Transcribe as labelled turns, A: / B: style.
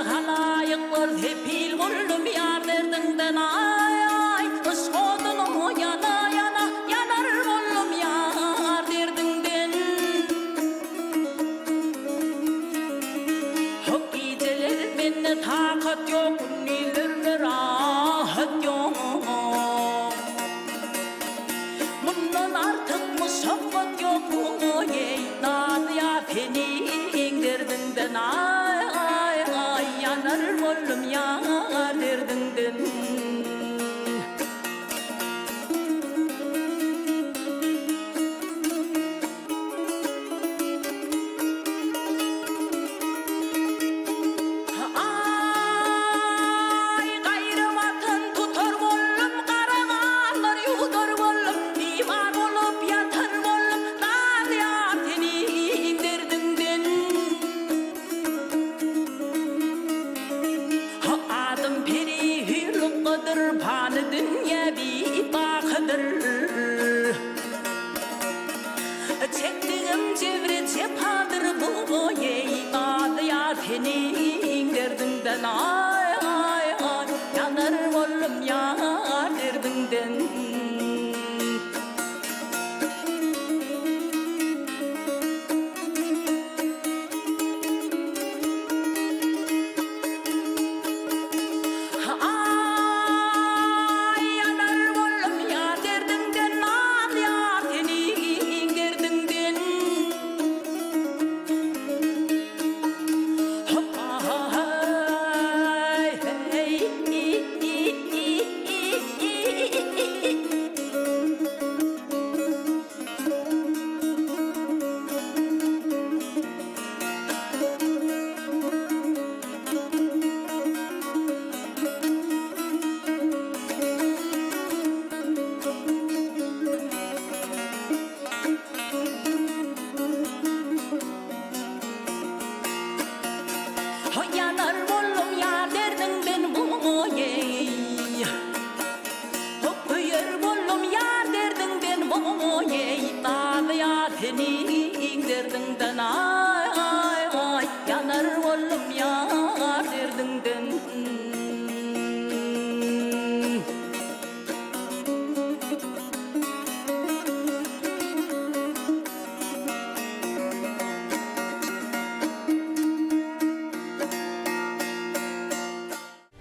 A: halayıklar hepil kullum yar derdingden ay ay ışkodunu yana yana yanar kullum yar derdingden hak geceler bende takat yok nilerle rahat yok bundan artık musabbat yok bu ey nadı ya senin derdinden ay ay ay yanar kullum yar derdingden Pan dünya bir bakıdır çektiğim çevre cepadır bu ey adı ya senin derdinden